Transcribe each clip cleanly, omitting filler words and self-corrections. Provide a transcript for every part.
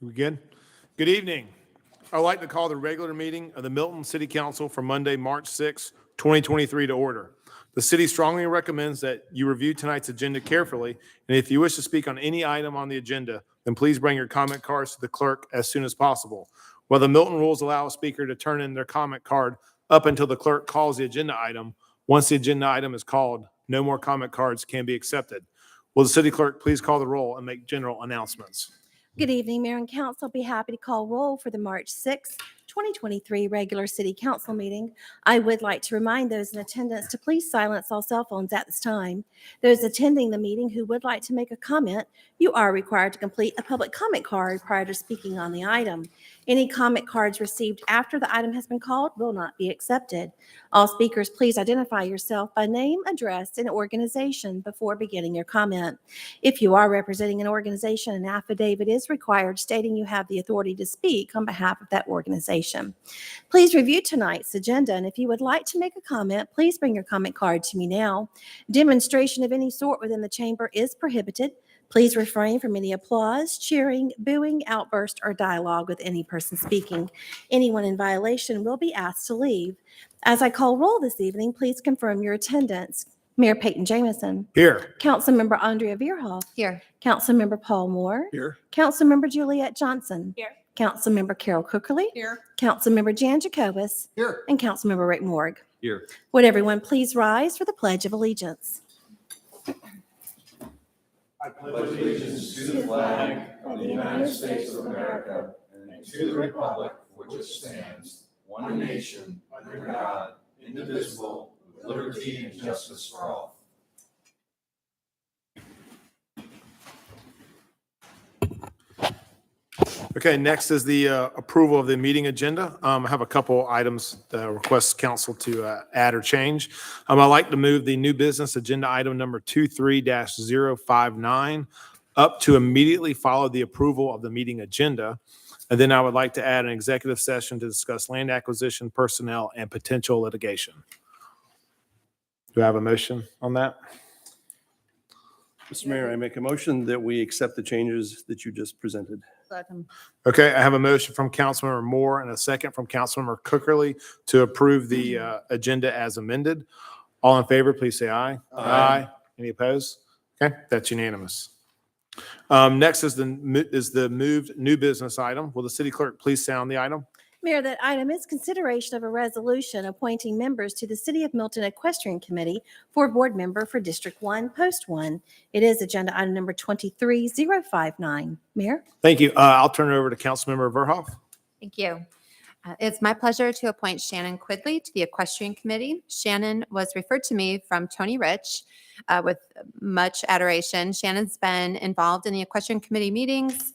We good? Good evening. I'd like to call the regular meeting of the Milton City Council for Monday, March 6, 2023 to order. The city strongly recommends that you review tonight's agenda carefully, and if you wish to speak on any item on the agenda, then please bring your comment cards to the clerk as soon as possible. While the Milton rules allow a speaker to turn in their comment card up until the clerk calls the agenda item, once the agenda item is called, no more comment cards can be accepted. Will the city clerk please call the roll and make general announcements? Good evening, Mayor and Council. I'll be happy to call roll for the March 6, 2023 regular City Council meeting. I would like to remind those in attendance to please silence all cell phones at this time. Those attending the meeting who would like to make a comment, you are required to complete a public comment card prior to speaking on the item. Any comment cards received after the item has been called will not be accepted. All speakers, please identify yourself by name, address, and organization before beginning your comment. If you are representing an organization, an affidavit is required stating you have the authority to speak on behalf of that organization. Please review tonight's agenda, and if you would like to make a comment, please bring your comment card to me now. Demonstration of any sort within the chamber is prohibited. Please refrain from any applause, cheering, booing, outburst, or dialogue with any person speaking. Anyone in violation will be asked to leave. As I call roll this evening, please confirm your attendance. Mayor Peyton Jamison. Here. Councilmember Andrea Veerhoff. Here. Councilmember Paul Moore. Here. Councilmember Juliette Johnson. Here. Councilmember Carol Cookerly. Here. Councilmember Jan Jacobus. Here. And Councilmember Rick Morg. Here. Would everyone please rise for the Pledge of Allegiance? I pledge allegiance to the flag of the United States of America and to the republic for which it stands, one nation, under God, indivisible, with liberty and justice for all. Okay, next is the approval of the meeting agenda. I have a couple items that request council to add or change. I'd like to move the new business agenda item number 23-059 up to immediately follow the approval of the meeting agenda. And then I would like to add an executive session to discuss land acquisition, personnel, and potential litigation. Do I have a motion on that? Mr. Mayor, I make a motion that we accept the changes that you just presented. Second. Okay, I have a motion from Councilmember Moore and a second from Councilmember Cookerly to approve the agenda as amended. All in favor, please say aye. Aye. Any opposed? Okay, that's unanimous. Next is the moved new business item. Will the city clerk please sound the item? Mayor, that item is consideration of a resolution appointing members to the City of Milton Equestrian Committee for board member for District 1, Post 1. It is agenda item number 23059. Mayor? Thank you. I'll turn it over to Councilmember Verhoff. Thank you. It's my pleasure to appoint Shannon Quigley to the Equestrian Committee. Shannon was referred to me from Tony Rich with much adoration. Shannon's been involved in the Equestrian Committee meetings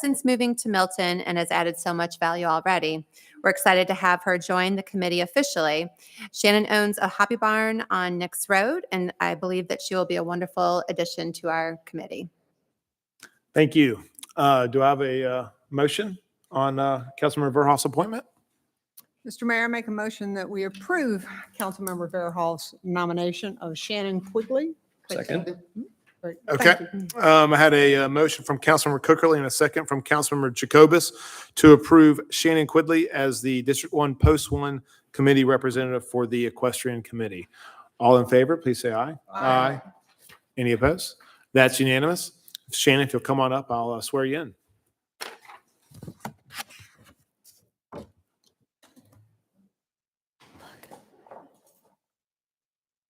since moving to Milton and has added so much value already. We're excited to have her join the committee officially. Shannon owns a hobby barn on Nix Road, and I believe that she will be a wonderful addition to our committee. Thank you. Do I have a motion on Councilmember Verhoff's appointment? Mr. Mayor, I make a motion that we approve Councilmember Verhoff's nomination of Shannon Quigley. Second. Great. Okay. Thank you. I had a motion from Councilmember Cookerly and a second from Councilmember Jacobus to approve Shannon Quigley as the District 1, Post 1 Committee Representative for the Equestrian Committee. All in favor, please say aye. Aye. Any opposed? That's unanimous. Shannon, if you'll come on up, I'll swear you in.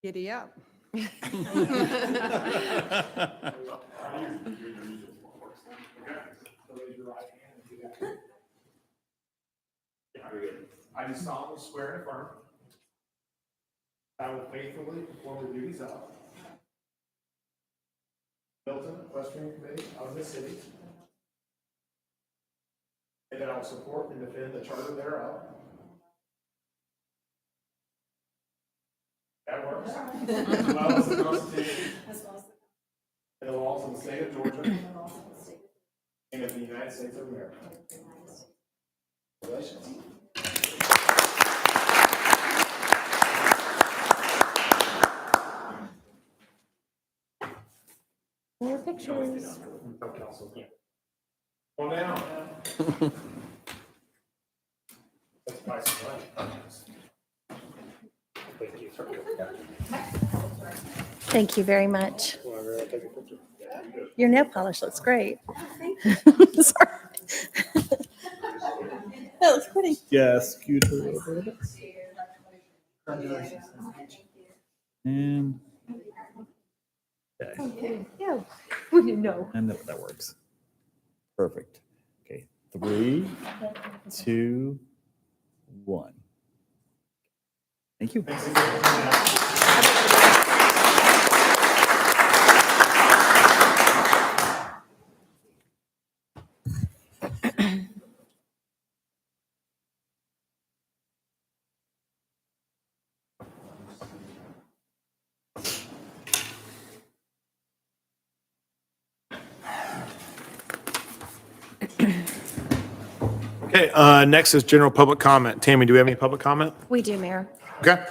Giddy up. I do solemnly swear and affirm I will faithfully perform the duties of Milton Equestrian Committee of the city, and that I will support and defend the charter thereof. That works. As well as the Constitution and the laws of the state of Georgia and of the United States of America. Congratulations. More pictures. Well, now, Thank you very much. Your nail polish looks great. Sorry. That looks pretty. Yes, scoot her over a little bit. And okay, Yeah, we didn't know. and that works. Perfect. Okay, 3, 2, 1. Thank you. Okay, next is general public comment. Tammy, do we have any public comment? We do, Mayor. Okay.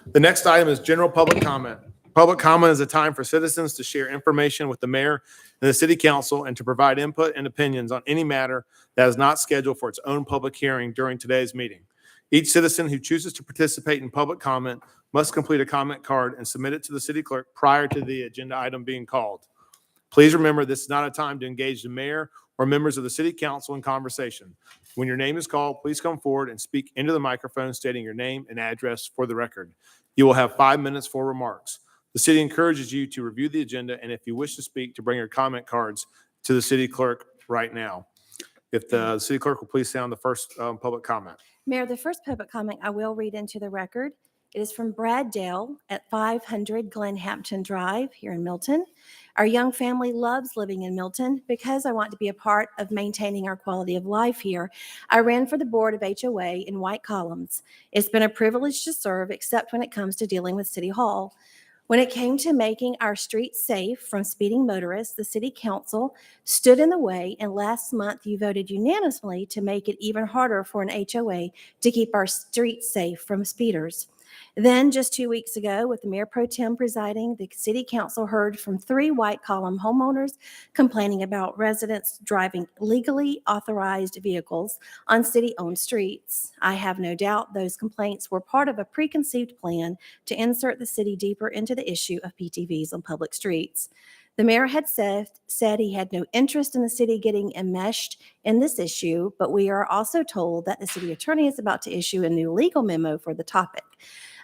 The next item is general public comment. Public comment is a time for citizens to share information with the mayor and the city council and to provide input and opinions on any matter that is not scheduled for its own public hearing during today's meeting. Each citizen who chooses to participate in public comment must complete a comment card and submit it to the city clerk prior to the agenda item being called. Please remember, this is not a time to engage the mayor or members of the city council in conversation. When your name is called, please come forward and speak into the microphone stating your name and address for the record. You will have 5 minutes for remarks. The city encourages you to review the agenda, and if you wish to speak, to bring your comment cards to the city clerk right now. If the city clerk will please sound the first public comment. Mayor, the first public comment I will read into the record. It is from Brad Dale at 500 Glen Hampton Drive here in Milton. Our young family loves living in Milton. Because I want to be a part of maintaining our quality of life here, I ran for the board of HOA in White Columns. It's been a privilege to serve, except when it comes to dealing with City Hall. When it came to making our streets safe from speeding motorists, the city council stood in the way, and last month you voted unanimously to make it even harder for an HOA to keep our streets safe from speeders. Then, just 2 weeks ago, with the Mayor Pro Tem presiding, the City Council heard from 3 White Column homeowners complaining about residents driving legally authorized vehicles on city-owned streets. I have no doubt those complaints were part of a preconceived plan to insert the city deeper into the issue of PTVs on public streets. The mayor had said he had no interest in the city getting enmeshed in this issue, but we are also told that the city attorney is about to issue a new legal memo for the topic.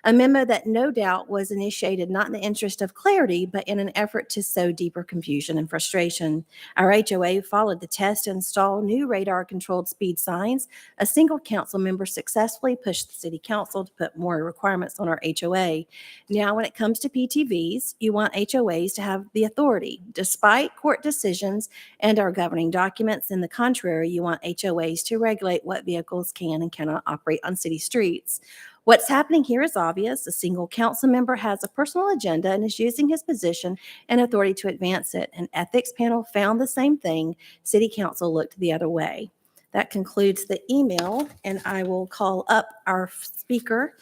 A memo that no doubt was initiated not in the interest of clarity, but in an effort to sow deeper confusion and frustration. Our HOA followed the test to install new radar-controlled speed signs. A single council member successfully pushed the city council to put more requirements on our HOA. Now, when it comes to PTVs, you want HOAs to have the authority. Despite court decisions and our governing documents in the contrary, you want HOAs to regulate what vehicles can and cannot operate on city streets. What's happening here is obvious. A single council member has a personal agenda and is using his position and authority to advance it. An ethics panel found the same thing. City council looked the other way. That concludes the email, and I will call up our speaker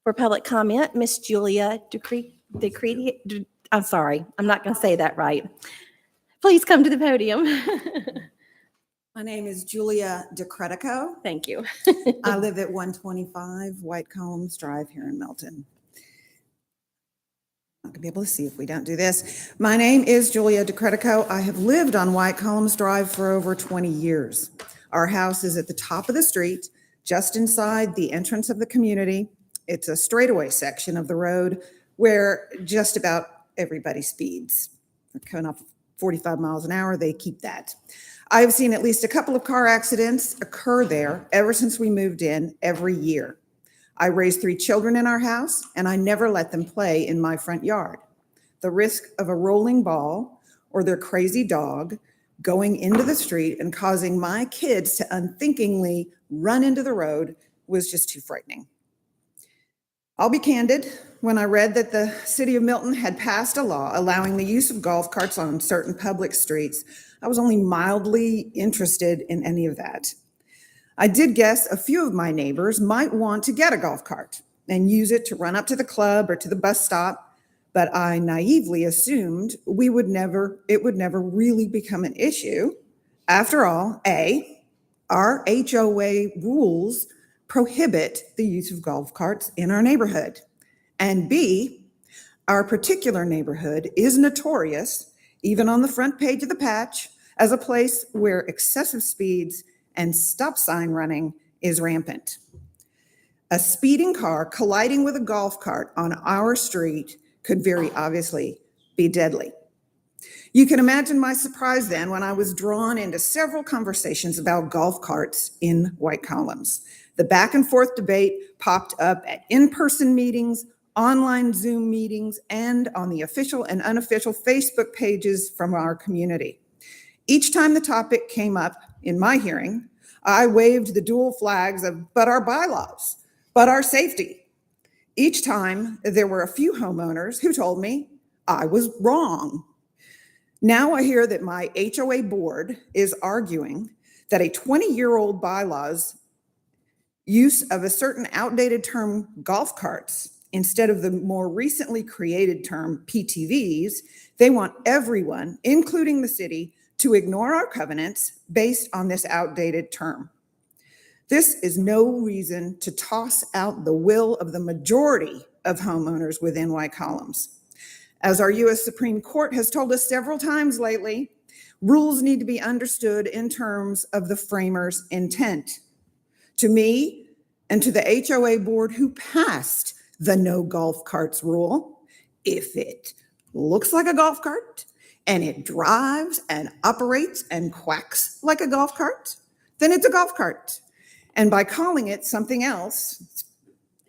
for public comment, Miss Julia DeCreti. I'm sorry, I'm not going to say that right. Please come to the podium. My name is Julia DeCretico. Thank you. I live at 125 White Columns Drive here in Milton. Not gonna be able to see if we don't do this. My name is Julia DeCretico. I have lived on White Columns Drive for over 20 years. Our house is at the top of the street, just inside the entrance of the community. It's a straightaway section of the road where just about everybody speeds. They're coming off 45 miles an hour, they keep that. I've seen at least a couple of car accidents occur there ever since we moved in every year. I raised 3 children in our house, and I never let them play in my front yard. The risk of a rolling ball or their crazy dog going into the street and causing my kids to unthinkingly run into the road was just too frightening. I'll be candid. When I read that the city of Milton had passed a law allowing the use of golf carts on certain public streets, I was only mildly interested in any of that. I did guess a few of my neighbors might want to get a golf cart and use it to run up to the club or to the bus stop, but I naively assumed it would never really become an issue. After all, A, our HOA rules prohibit the use of golf carts in our neighborhood. And B, our particular neighborhood is notorious, even on the front page of the Patch, as a place where excessive speeds and stop sign running is rampant. A speeding car colliding with a golf cart on our street could very obviously be deadly. You can imagine my surprise then when I was drawn into several conversations about golf carts in White Columns. The back and forth debate popped up at in-person meetings, online Zoom meetings, and on the official and unofficial Facebook pages from our community. Each time the topic came up in my hearing, I waved the dual flags of, but our bylaws, but our safety. Each time there were a few homeowners who told me I was wrong. Now I hear that my HOA board is arguing that a 20-year-old bylaw's use of a certain outdated term golf carts instead of the more recently created term PTVs, they want everyone, including the city, to ignore our covenants based on this outdated term. This is no reason to toss out the will of the majority of homeowners within White Columns. As our U.S. Supreme Court has told us several times lately, rules need to be understood in terms of the framer's intent. To me and to the HOA board who passed the no golf carts rule, if it looks like a golf cart and it drives and operates and quacks like a golf cart, then it's a golf cart. And by calling it something else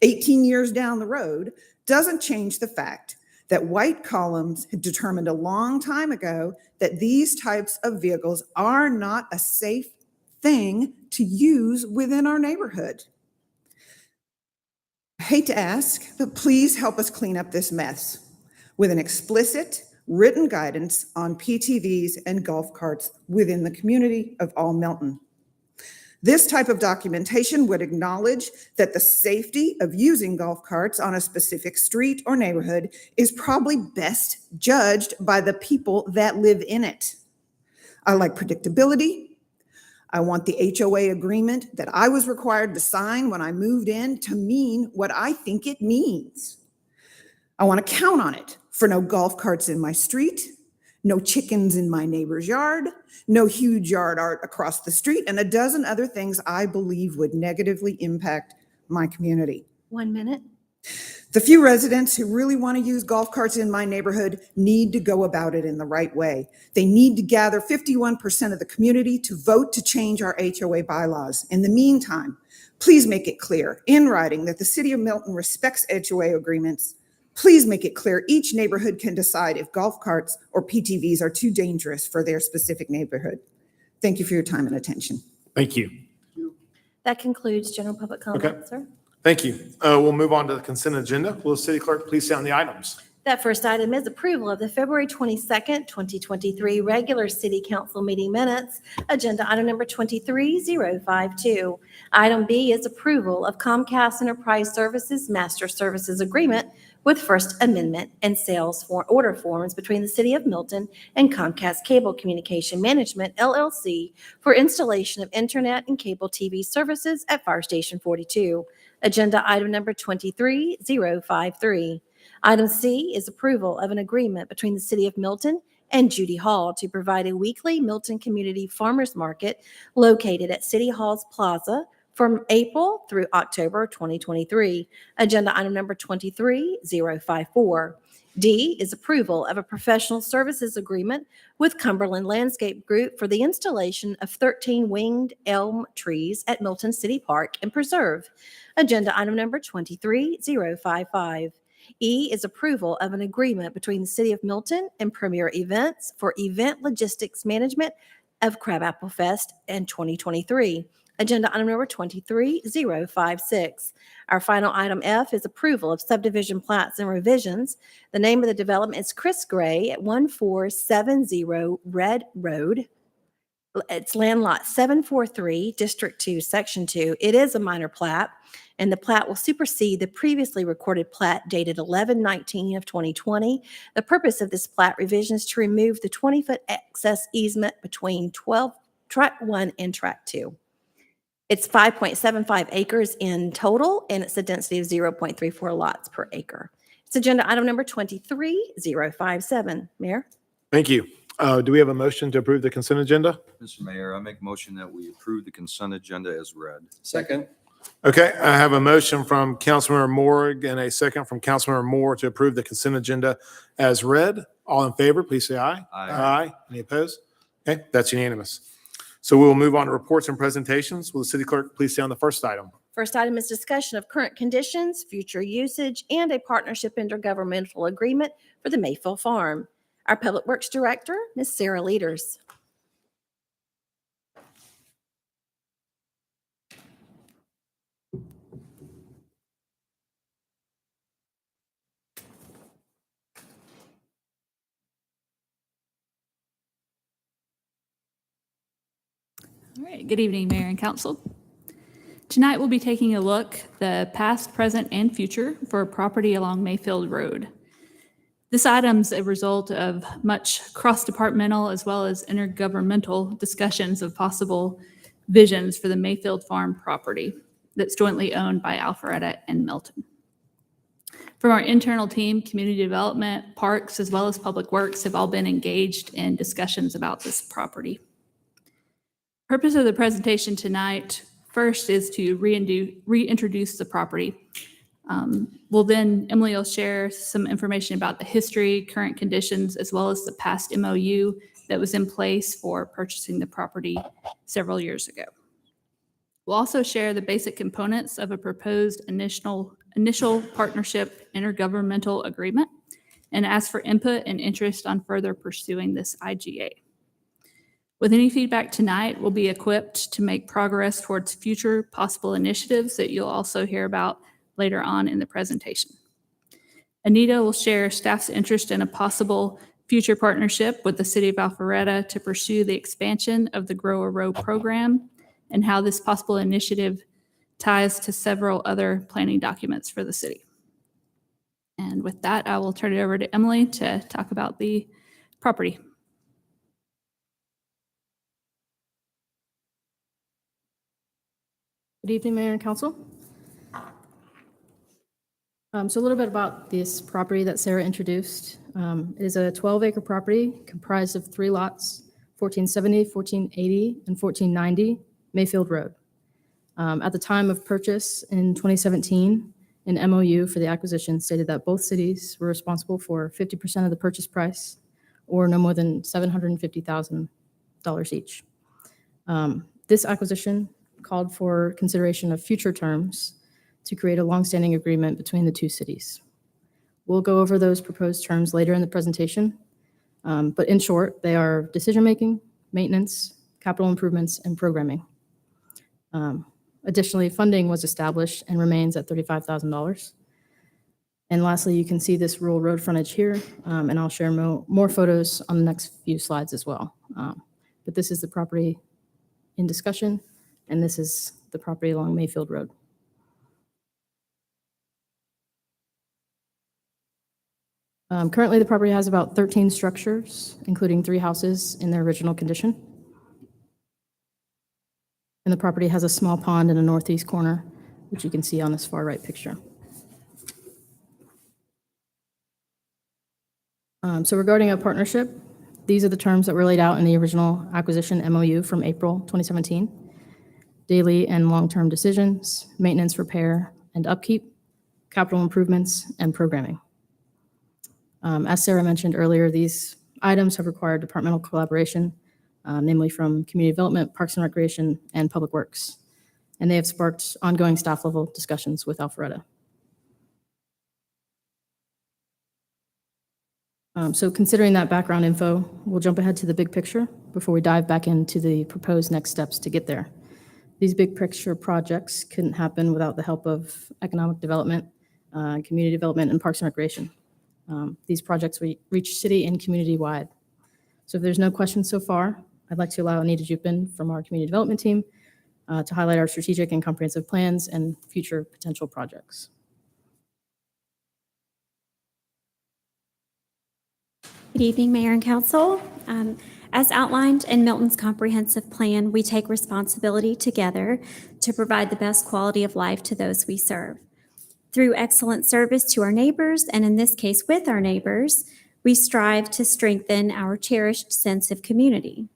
18 years down the road doesn't change the fact that White Columns had determined a long time ago that these types of vehicles are not a safe thing to use within our neighborhood. I hate to ask, but please help us clean up this mess with an explicit written guidance on PTVs and golf carts within the community of all Milton. This type of documentation would acknowledge that the safety of using golf carts on a specific street or neighborhood is probably best judged by the people that live in it. I like predictability. I want the HOA agreement that I was required to sign when I moved in to mean what I think it means. I want to count on it for no golf carts in my street, no chickens in my neighbor's yard, no huge yard art across the street, and a dozen other things I believe would negatively impact my community. 1 minute. The few residents who really want to use golf carts in my neighborhood need to go about it in the right way. They need to gather 51% of the community to vote to change our HOA bylaws. In the meantime, please make it clear in writing that the city of Milton respects HOA agreements. Please make it clear each neighborhood can decide if golf carts or PTVs are too dangerous for their specific neighborhood. Thank you for your time and attention. Thank you. That concludes general public comment, sir. Thank you. We'll move on to the consent agenda. Will the city clerk please sound the items? That first item is approval of the February 22nd, 2023 regular city council meeting minutes. Agenda item number 23052. Item B is approval of Comcast Enterprise Services Master Services Agreement with First Amendment and sales for order forms between the City of Milton and Comcast Cable Communication Management, LLC, for installation of internet and cable TV services at Fire Station 42. Agenda item number 23053. Item C is approval of an agreement between the City of Milton and Judy Hall to provide a weekly Milton Community Farmers Market located at City Hall's Plaza from April through October 2023. Agenda item number 23054. D is approval of a professional services agreement with Cumberland Landscape Group for the installation of 13 winged elm trees at Milton City Park and Preserve. Agenda item number 23055. E is approval of an agreement between the City of Milton and Premier Events for event logistics management of Crabapple Fest in 2023. Agenda item number 23056. Our final item F is approval of subdivision plats and revisions. The name of the development is Chris Gray at 1470 Red Road. It's land lot 743, District 2, Section 2. It is a minor plat, and the plat will supersede the previously recorded plat dated 11/19 of 2020. The purpose of this plat revision is to remove the 20-foot excess easement between Track 1 and Track 2. It's 5.75 acres in total, and it's a density of 0.34 lots per acre. It's agenda item number 23057. Mayor? Thank you. Do we have a motion to approve the consent agenda? Mr. Mayor, I make a motion that we approve the consent agenda as read. Second. Okay, I have a motion from Councilmember Morg and a second from Councilmember Moore to approve the consent agenda as read. All in favor, please say aye. Aye. Any opposed? Okay, that's unanimous. So we will move on to reports and presentations. Will the city clerk please stay on the first item? First item is discussion of current conditions, future usage, and a partnership intergovernmental agreement for the Mayfield Farm. Our Public Works Director, Ms. Sarah Leaders. All right, good evening, Mayor and Council. Tonight, we'll be taking a look the past, present, and future for a property along Mayfield Road. This item's a result of much cross-departmental as well as intergovernmental discussions of possible visions for the Mayfield Farm property that's jointly owned by Alpharetta and Milton. From our internal team, community development, parks, as well as public works have all been engaged in discussions about this property. Purpose of the presentation tonight first is to reintroduce the property. Emily will share some information about the history, current conditions, as well as the past MOU that was in place for purchasing the property several years ago. We'll also share the basic components of a proposed initial partnership intergovernmental agreement and ask for input and interest on further pursuing this IGA. With any feedback tonight, we'll be equipped to make progress towards future possible initiatives that you'll also hear about later on in the presentation. Anita will share staff's interest in a possible future partnership with the City of Alpharetta to pursue the expansion of the Grow a Row program and how this possible initiative ties to several other planning documents for the city. And with that, I will turn it over to Emily to talk about the property. Good evening, Mayor and Council. So a little bit about this property that Sarah introduced. It is a 12-acre property comprised of 3 lots, 1470, 1480, and 1490 Mayfield Road. At the time of purchase in 2017, an MOU for the acquisition stated that both cities were responsible for 50% of the purchase price, or no more than $750,000 each. This acquisition called for consideration of future terms to create a longstanding agreement between the two cities. We'll go over those proposed terms later in the presentation, but in short, they are decision-making, maintenance, capital improvements, and programming. Additionally, funding was established and remains at $35,000. And lastly, you can see this rural road frontage here, and I'll share more photos on the next few slides as well. But this is the property in discussion, and this is the property along Mayfield Road. Currently, the property has about 13 structures, including 3 houses in their original condition. And the property has a small pond in the northeast corner, which you can see on this far right picture. So regarding a partnership, these are the terms that were laid out in the original acquisition MOU from April 2017. Daily and long-term decisions, maintenance, repair, and upkeep, capital improvements, and programming. As Sarah mentioned earlier, these items have required departmental collaboration, namely from Community Development, Parks and Recreation, and Public Works. And they have sparked ongoing staff-level discussions with Alpharetta. So considering that background info, we'll jump ahead to the big picture before we dive back into the proposed next steps to get there. These big picture projects couldn't happen without the help of economic development, community development, and Parks and Recreation. These projects reach city and community-wide. So if there's no questions so far, I'd like to allow Anita Jupin from our community development team to highlight our strategic and comprehensive plans and future potential projects. Good evening, Mayor and Council. As outlined in Milton's comprehensive plan, we take responsibility together to provide the best quality of life to those we serve. Through excellent service to our neighbors, and in this case with our neighbors, we strive to strengthen our cherished sense of community.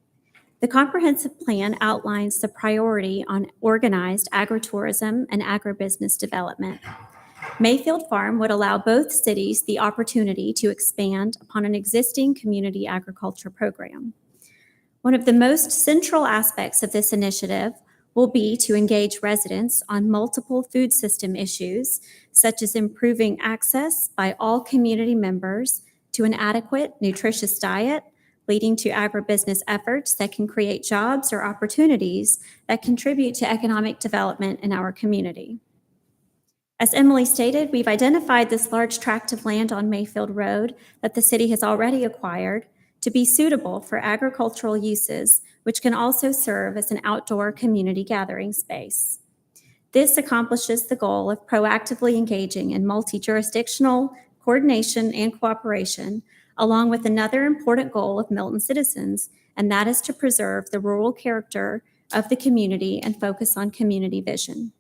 The comprehensive plan outlines the priority on organized agritourism and agribusiness development. Mayfield Farm would allow both cities the opportunity to expand upon an existing community agriculture program. One of the most central aspects of this initiative will be to engage residents on multiple food system issues, such as improving access by all community members to an adequate, nutritious diet, leading to agribusiness efforts that can create jobs or opportunities that contribute to economic development in our community. As Emily stated, we've identified this large tract of land on Mayfield Road that the city has already acquired to be suitable for agricultural uses, which can also serve as an outdoor community gathering space. This accomplishes the goal of proactively engaging in multi-jurisdictional coordination and cooperation, along with another important goal of Milton citizens, and that is to preserve the rural character of the community and focus on community vision.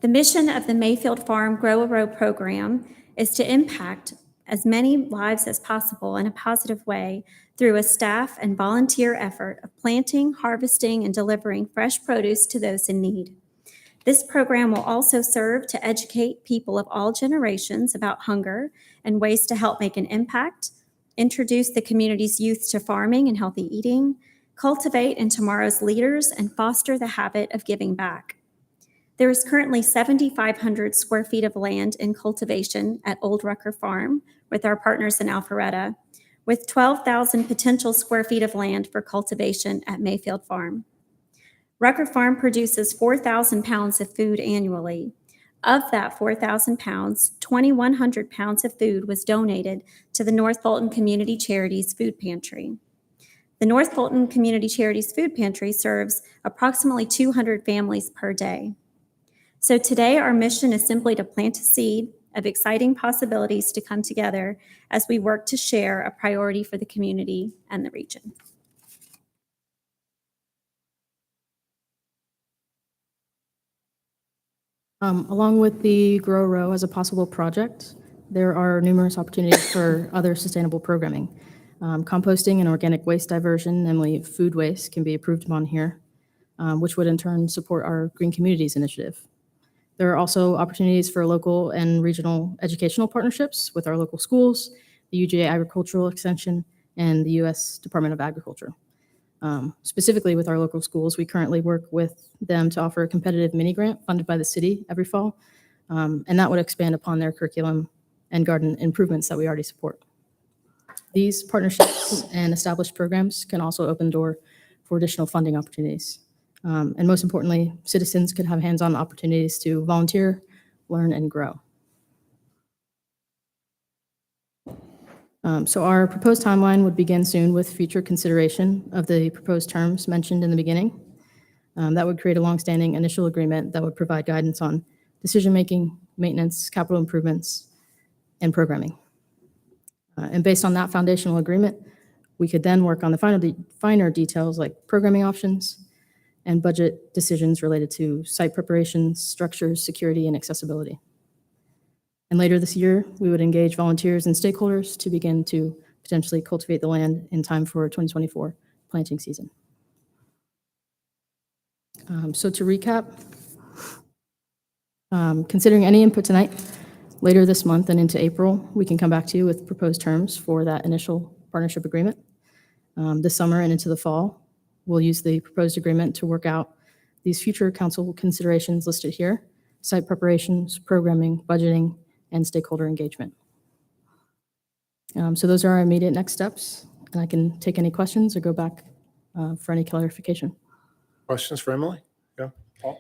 The mission of the Mayfield Farm Grow a Row program is to impact as many lives as possible in a positive way through a staff and volunteer effort of planting, harvesting, and delivering fresh produce to those in need. This program will also serve to educate people of all generations about hunger and ways to help make an impact, introduce the community's youth to farming and healthy eating, cultivate in tomorrow's leaders, and foster the habit of giving back. There is currently 7,500 square feet of land in cultivation at Old Rucker Farm with our partners in Alpharetta, with 12,000 potential square feet of land for cultivation at Mayfield Farm. Rucker Farm produces 4,000 pounds of food annually. Of that 4,000 pounds, 2,100 pounds of food was donated to the North Bolton Community Charities Food Pantry. The North Bolton Community Charities Food Pantry serves approximately 200 families per day. So today, our mission is simply to plant a seed of exciting possibilities to come together as we work to share a priority for the community and the region. Along with the Grow Row as a possible project, there are numerous opportunities for other sustainable programming. Composting and organic waste diversion, namely food waste, can be approved upon here, which would in turn support our Green Communities initiative. There are also opportunities for local and regional educational partnerships with our local schools, the UGA Agricultural Extension, and the U.S. Department of Agriculture. Specifically with our local schools, we currently work with them to offer a competitive mini grant funded by the city every fall, and that would expand upon their curriculum and garden improvements that we already support. These partnerships and established programs can also open the door for additional funding opportunities. And most importantly, citizens could have hands-on opportunities to volunteer, learn, and grow. So our proposed timeline would begin soon with future consideration of the proposed terms mentioned in the beginning. That would create a longstanding initial agreement that would provide guidance on decision-making, maintenance, capital improvements, and programming. And based on that foundational agreement, we could then work on the finer details like programming options and budget decisions related to site preparations, structures, security, and accessibility. And later this year, we would engage volunteers and stakeholders to begin to potentially cultivate the land in time for 2024 planting season. So to recap, considering any input tonight, later this month and into April, we can come back to you with proposed terms for that initial partnership agreement. This summer and into the fall, we'll use the proposed agreement to work out these future council considerations listed here: site preparations, programming, budgeting, and stakeholder engagement. So those are our immediate next steps, and I can take any questions or go back for any clarification. Questions for Emily? Yeah, Paul?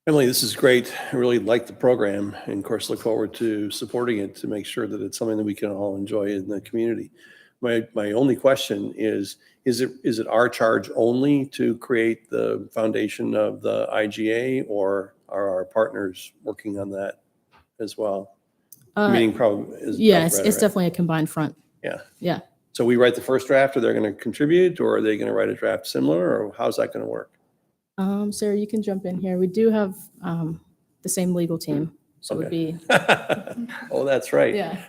Emily, this is great. I really like the program and of course look forward to supporting it to make sure that it's something that we can all enjoy in the community. My only question is it our charge only to create the foundation of the IGA, or are our partners working on that as well? Meaning probably is Yeah, it's Alpharetta, right? definitely a combined front. Yeah. Yeah. So we write the first draft, or they're going to contribute, or are they going to write a draft similar, or how's that going to work? Sarah, you can jump in here. We do have the same legal team, so it would be, Oh, that's right. yeah.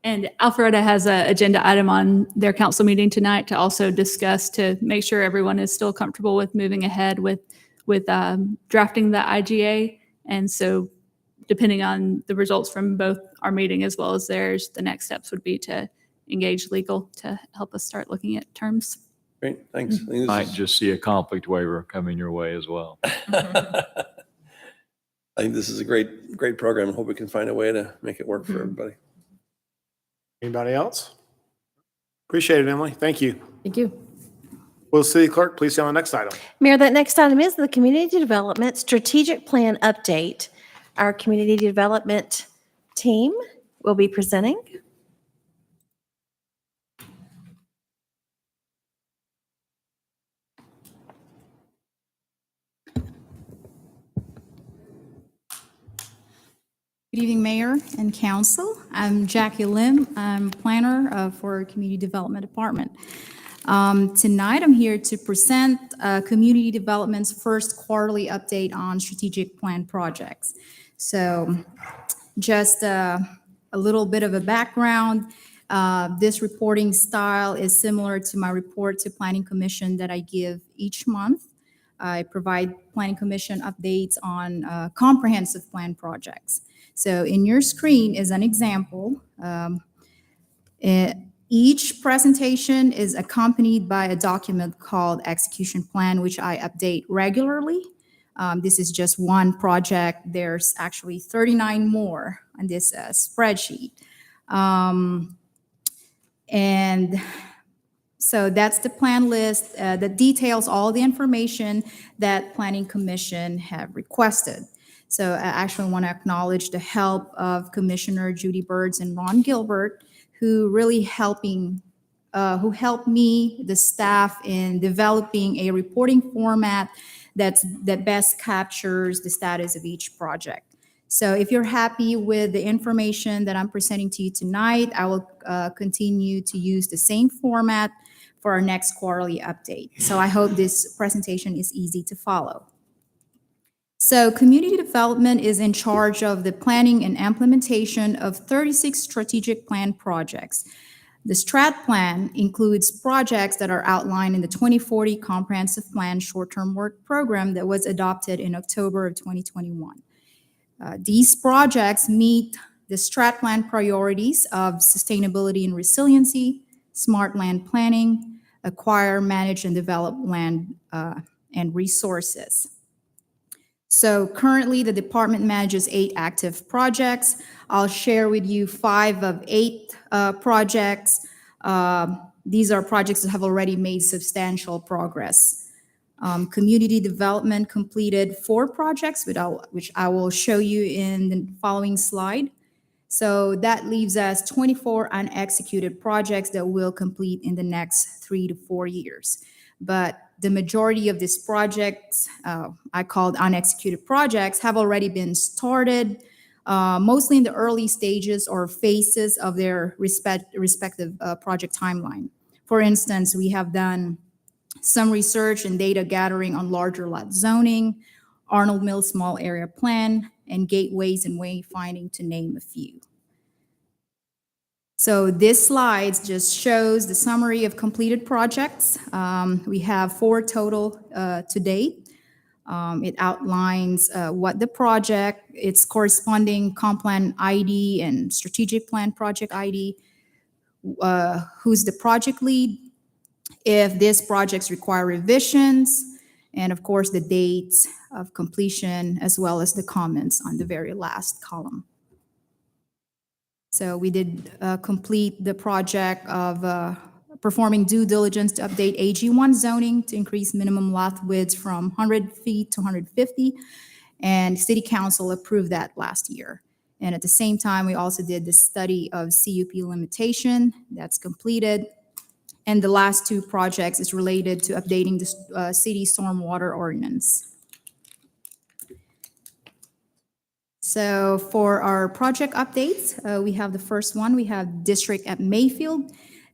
And Alpharetta has an agenda item on their council meeting tonight to also discuss, to make sure everyone is still comfortable with moving ahead with drafting the IGA. And so depending on the results from both our meeting as well as theirs, the next steps would be to engage legal to help us start looking at terms. Great, thanks. I think this Might is- just see a conflict waiver coming your way as well. I think this is a great program. I hope we can find a way to make it work for everybody. Anybody else? Appreciate it, Emily. Thank you. Thank you. Will the city clerk please stay on the next item? Mayor, that next item is the Community Development Strategic Plan Update. Our Community Development team will be presenting. Good evening, Mayor and Council. I'm Jackie Lim. I'm planner for Community Development Department. Tonight, I'm here to present Community Development's first quarterly update on strategic plan projects. So just a little bit of a background. This reporting style is similar to my report to Planning Commission that I give each month. I provide Planning Commission updates on comprehensive plan projects. So in your screen is an example. Each presentation is accompanied by a document called Execution Plan, which I update regularly. This is just one project. There's actually 39 more on this spreadsheet. And so that's the plan list that details all the information that Planning Commission have requested. So I actually want to acknowledge the help of Commissioner Judy Birds and Ron Gilbert, who really helped me, the staff, in developing a reporting format that best captures the status of each project. So if you're happy with the information that I'm presenting to you tonight, I will continue to use the same format for our next quarterly update. So I hope this presentation is easy to follow. So community development is in charge of the planning and implementation of 36 strategic plan projects. The Strat Plan includes projects that are outlined in the 2040 Comprehensive Plan Short-Term Work Program that was adopted in October of 2021. These projects meet the Strat Plan priorities of sustainability and resiliency, smart land planning, acquire, manage, and develop land and resources. So currently, the department manages 8 active projects. I'll share with you 5 of 8 projects. These are projects that have already made substantial progress. Community development completed 4 projects, which I will show you in the following slide. So that leaves us 24 unexecuted projects that we'll complete in the next 3 to 4 years. But the majority of these projects, I called unexecuted projects, have already been started, mostly in the early stages or phases of their respective project timeline. For instance, we have done some research and data gathering on larger lot zoning, Arnold Mills Small Area Plan, and gateways and wayfinding, to name a few. So this slide just shows the summary of completed projects. We have 4 total to date. It outlines what the project, its corresponding comp plan ID and strategic plan project ID, who's the project lead, if these projects require revisions, and of course the dates of completion, as well as the comments on the very last column. So we did complete the project of performing due diligence to update AG1 zoning to increase minimum lot width from 100 feet to 150, and City Council approved that last year. And at the same time, we also did the study of CUP limitation that's completed. And the last 2 projects is related to updating the city stormwater ordinance. So for our project updates, we have the first one. We have District at Mayfield.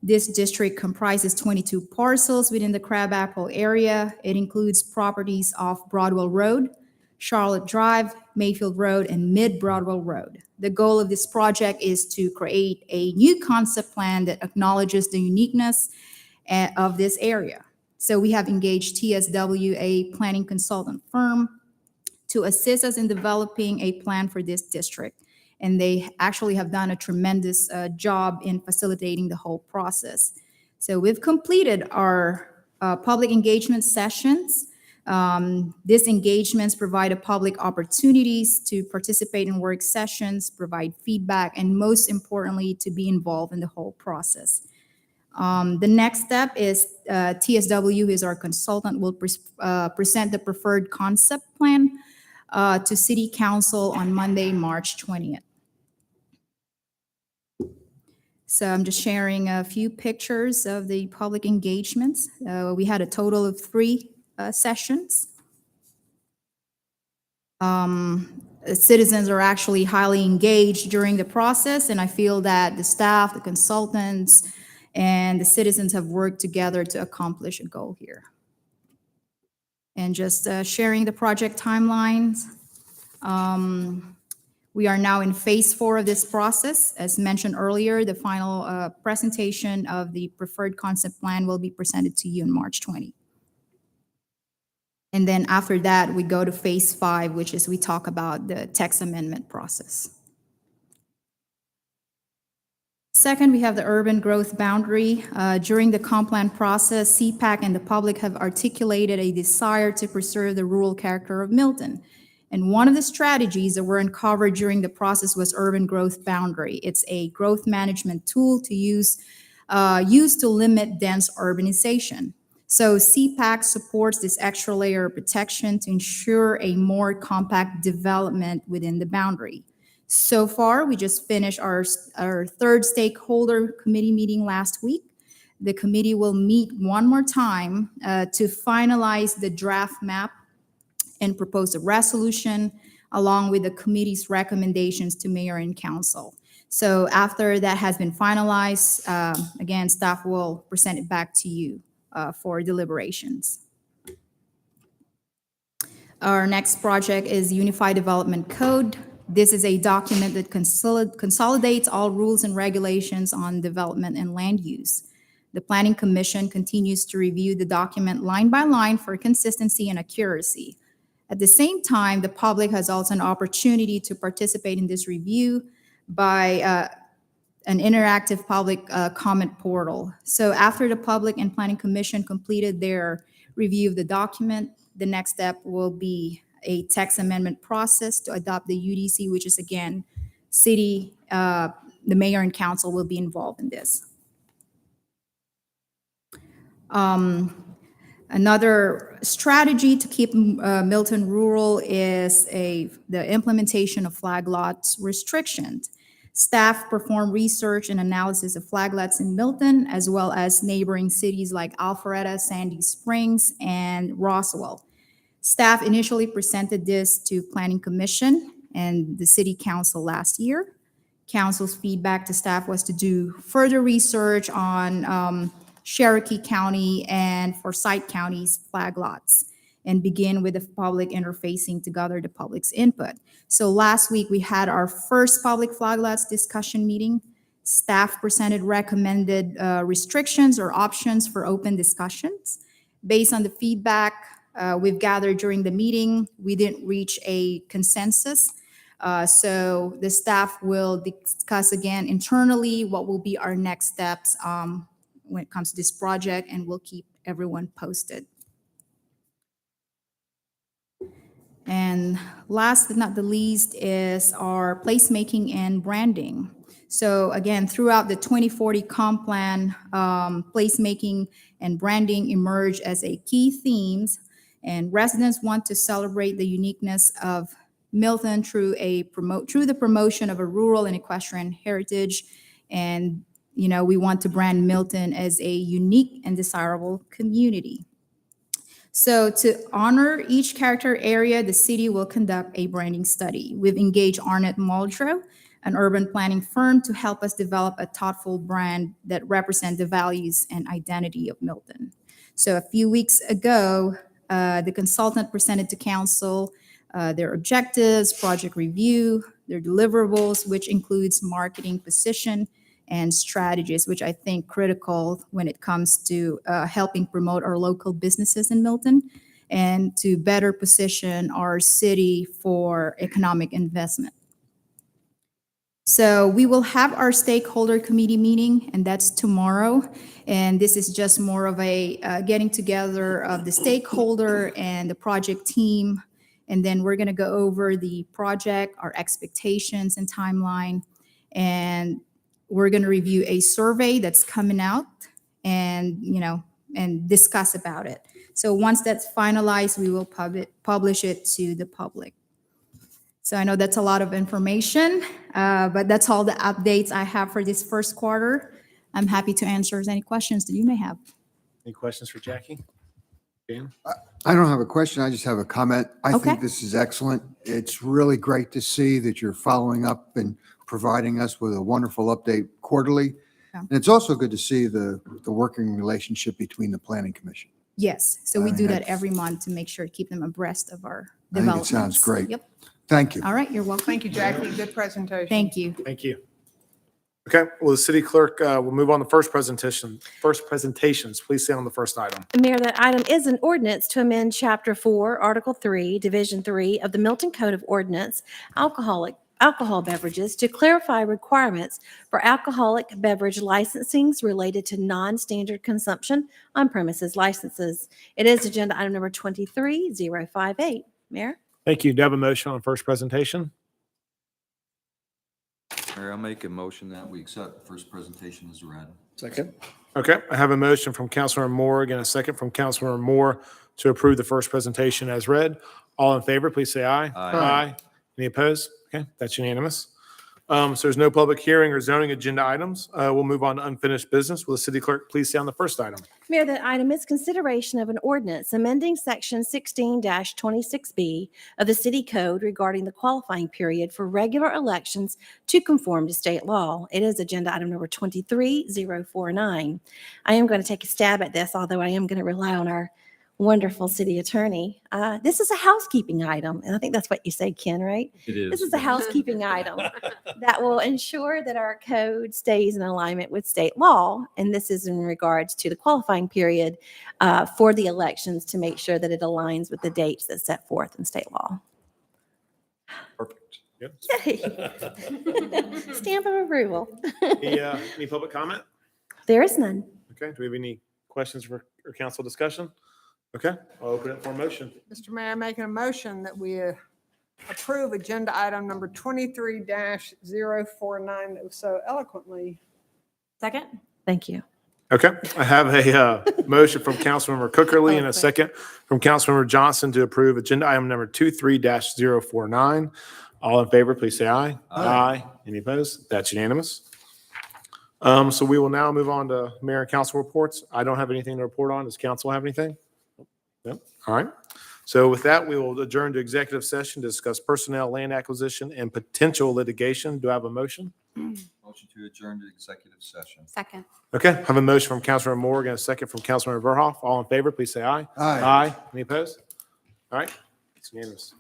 This district comprises 22 parcels within the Crabapple area. It includes properties off Broadwell Road, Charlotte Drive, Mayfield Road, and Mid Broadwell Road. The goal of this project is to create a new concept plan that acknowledges the uniqueness of this area. So we have engaged TSW, a planning consultant firm, to assist us in developing a plan for this district. And they actually have done a tremendous job in facilitating the whole process. So we've completed our public engagement sessions. These engagements provide public opportunities to participate in work sessions, provide feedback, and most importantly, to be involved in the whole process. The next step is TSW, who is our consultant, will present the preferred concept plan to City Council on Monday, March 20th. So I'm just sharing a few pictures of the public engagements. We had a total of 3 sessions. Citizens are actually highly engaged during the process, and I feel that the staff, the consultants, and the citizens have worked together to accomplish a goal here. And just sharing the project timelines. We are now in phase 4 of this process. As mentioned earlier, the final presentation of the preferred concept plan will be presented to you on March 20. And then after that, we go to phase 5, which is we talk about the text amendment process. Second, we have the urban growth boundary. During the comp plan process, CPAC and the public have articulated a desire to preserve the rural character of Milton. And one of the strategies that were uncovered during the process was urban growth boundary. It's a growth management tool to used to limit dense urbanization. So CPAC supports this extra layer of protection to ensure a more compact development within the boundary. So far, we just finished our 3rd stakeholder committee meeting last week. The committee will meet one more time to finalize the draft map and propose a resolution along with the committee's recommendations to mayor and council. So after that has been finalized, again, staff will present it back to you for deliberations. Our next project is Unified Development Code. This is a document that consolidates all rules and regulations on development and land use. The Planning Commission continues to review the document line by line for consistency and accuracy. At the same time, the public has also an opportunity to participate in this review by an interactive public comment portal. So after the Public and Planning Commission completed their review of the document, the next step will be a text amendment process to adopt the UDC, which is again, the mayor and council will be involved in this. Another strategy to keep Milton rural is the implementation of flag lots restrictions. Staff perform research and analysis of flag lots in Milton, as well as neighboring cities like Alpharetta, Sandy Springs, and Roswell. Staff initially presented this to Planning Commission and the City Council last year. Council's feedback to staff was to do further research on Cherokee County and Forsyth County's flag lots and begin with the public interfacing to gather the public's input. So last week we had our first public flag lots discussion meeting. Staff presented recommended restrictions or options for open discussions. Based on the feedback we've gathered during the meeting, we didn't reach a consensus. So the staff will discuss again internally what will be our next steps when it comes to this project, and we'll keep everyone posted. And last but not the least is our placemaking and branding. So again, throughout the 2040 comp plan, placemaking and branding emerge as a key themes, and residents want to celebrate the uniqueness of Milton through the promotion of a rural and equestrian heritage. And we want to brand Milton as a unique and desirable community. So to honor each character area, the city will conduct a branding study. We've engaged Arnett Muldrow an urban planning firm to help us develop a thoughtful brand that represents the values and identity of Milton. So a few weeks ago, the consultant presented to council their objectives, project review, their deliverables, which includes marketing position and strategies, which I think critical when it comes to helping promote our local businesses in Milton and to better position our city for economic investment. So we will have our stakeholder committee meeting, and that's tomorrow. And this is just more of a getting together of the stakeholder and the project team. And then we're going to go over the project, our expectations and timeline. And we're going to review a survey that's coming out and, and discuss about it. So once that's finalized, we will publish it to the public. So I know that's a lot of information, but that's all the updates I have for this first quarter. I'm happy to answer any questions that you may have. Any questions for Jackie? Dan? I don't have a question. I just have a comment. I Okay. think this is excellent. It's really great to see that you're following up and providing us with a wonderful update quarterly. Yeah. And it's also good to see the working relationship between the planning commission. Yes, so we I do that have- every month to make sure to keep them abreast of our I think it developments. sounds great. Yep. Thank you. All right, you're welcome. Thank you, Jackie. Good presentation. Thank you. Thank you. Okay, well, the city clerk will move on to first presentations. Please stay on the first item. Mayor, that item is an ordinance to amend Chapter 4, Article 3, Division 3 of the Milton Code of Ordinance, alcohol beverages, to clarify requirements for alcoholic beverage licensings related to non-standard consumption on premises licenses. It is agenda item number 23058. Mayor? Thank you. Do you have a motion on first presentation? Mayor, I'll make a motion that we accept the first presentation as read. Second? Okay, I have a motion from Councilmember Moore and a second from Councilmember Moore to approve the first presentation as read. All in favor, please say aye. Aye. Any opposed? Okay, that's unanimous. So there's no public hearing or zoning agenda items. We'll move on to unfinished business. Will the city clerk please stay on the first item? Mayor, that item is consideration of an ordinance amending Section 16-26B of the City Code regarding the qualifying period for regular elections to conform to state law. It is agenda item number 23049. I am going to take a stab at this, although I am going to rely on our wonderful city attorney. This is a housekeeping item, and I think that's what you say, Ken, right? It is. This is a housekeeping item that will ensure that our code stays in alignment with state law. And this is in regards to the qualifying period for the elections to make sure that it aligns with the dates that's set forth in state law. Perfect. Yep. Yay. Stamp of approval. Any public comment? There is none. Okay, do we have any questions for or council discussion? Okay, I'll open it for a motion. Mr. Mayor, making a motion that we approve agenda item number 23-049 that was so eloquently. Second? Thank you. Okay, I have a motion from Councilmember Cookerly and a second from Councilmember Johnson to approve agenda item number 23-049. All in favor, please say aye. Aye. Any opposed? That's unanimous. So we will now move on to mayor and council reports. I don't have anything to report on. Does council have anything? Yep. All right. So with that, we will adjourn to executive session to discuss personnel, land acquisition, and potential litigation. Do I have a motion? Motion to adjourn to executive session. Second. Okay, I have a motion from Councilmember Morgan, a second from Councilmember Verhoff. All in favor, please say aye. Aye. Aye. Any opposed? All right. It's unanimous.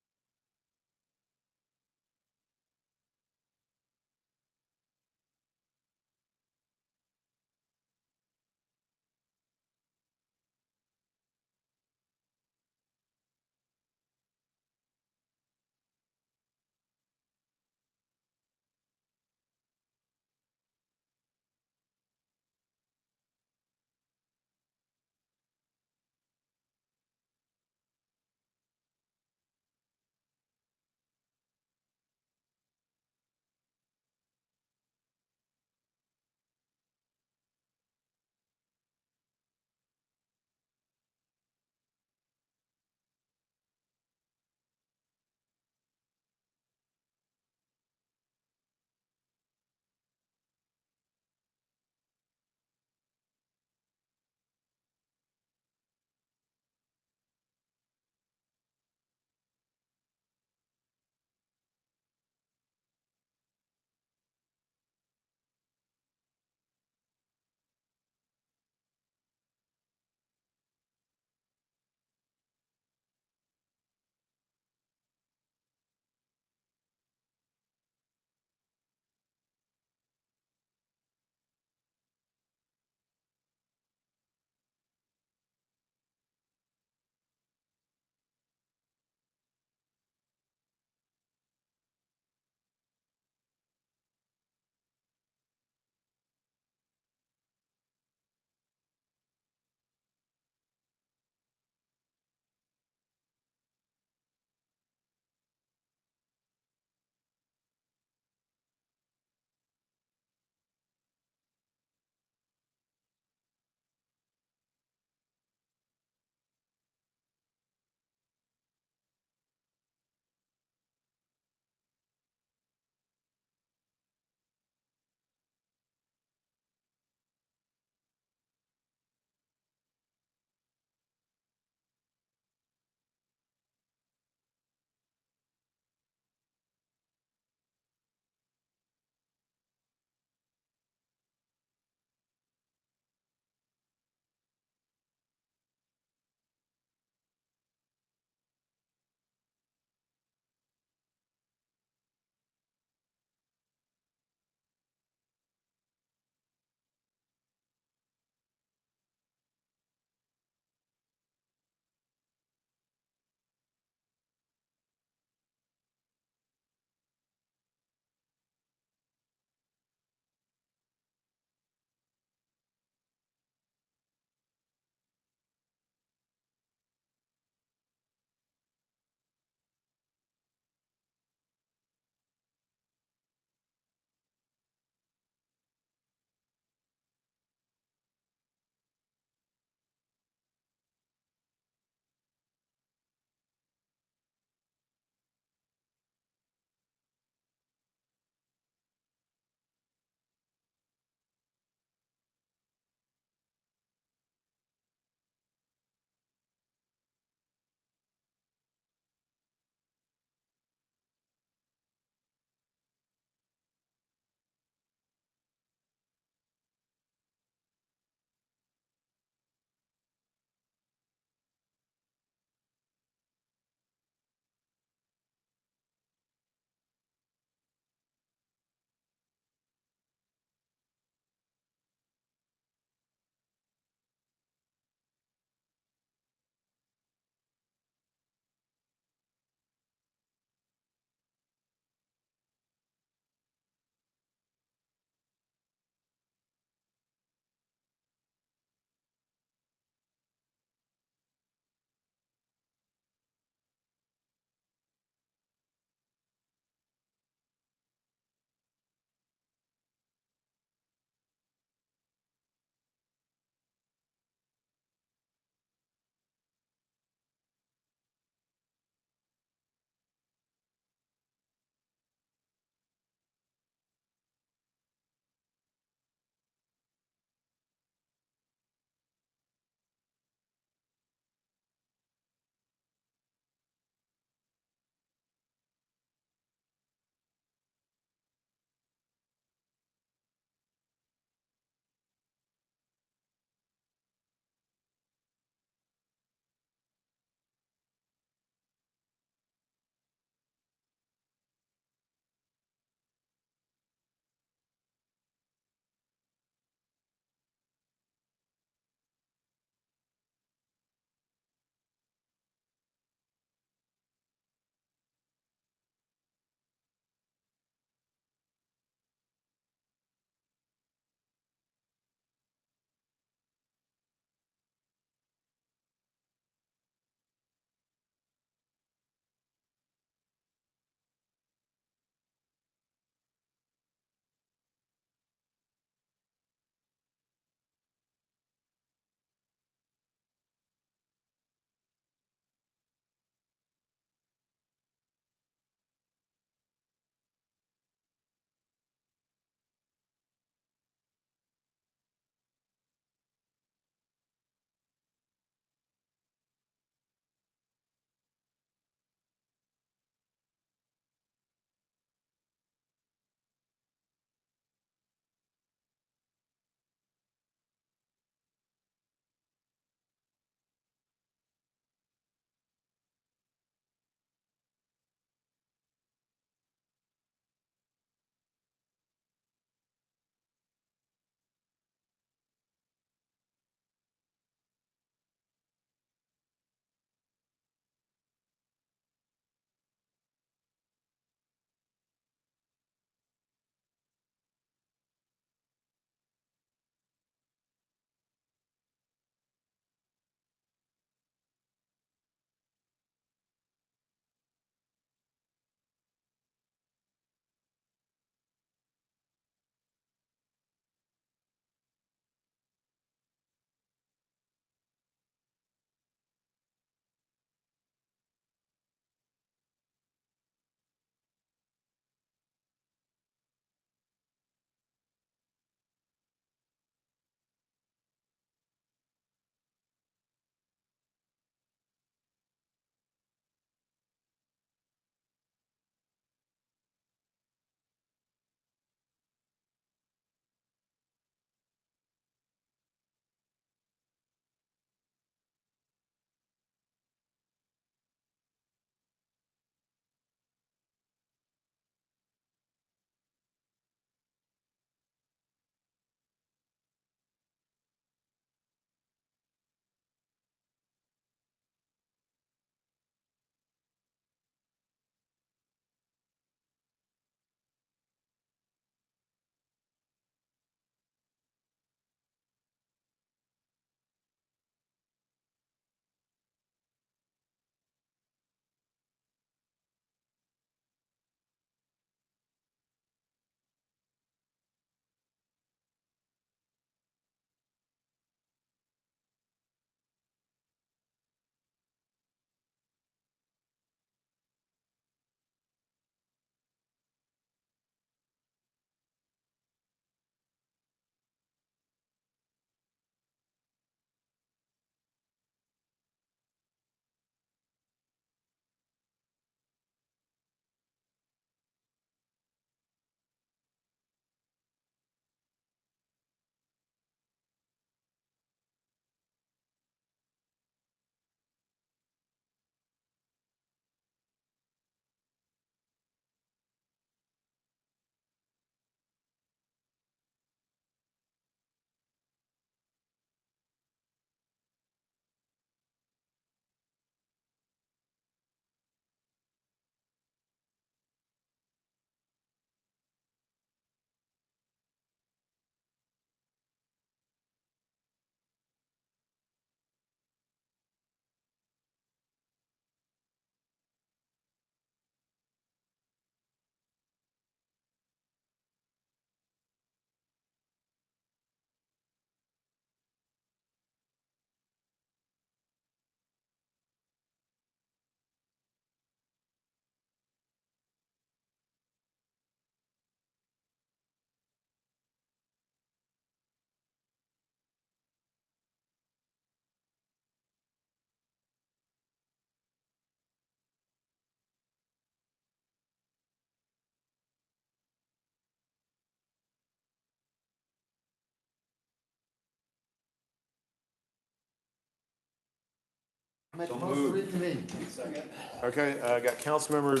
Okay, I got Councilmember,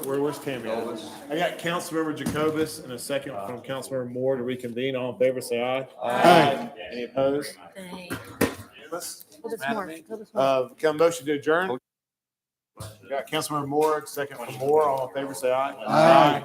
where's Tammy at? I got Councilmember Jacobus and a second from Councilmember Moore to reconvene. All in favor, say aye. Aye. Any opposed? Unanimous? Come motion to adjourn. We got Councilmember Moore, second from Moore. All in favor, say aye. Aye.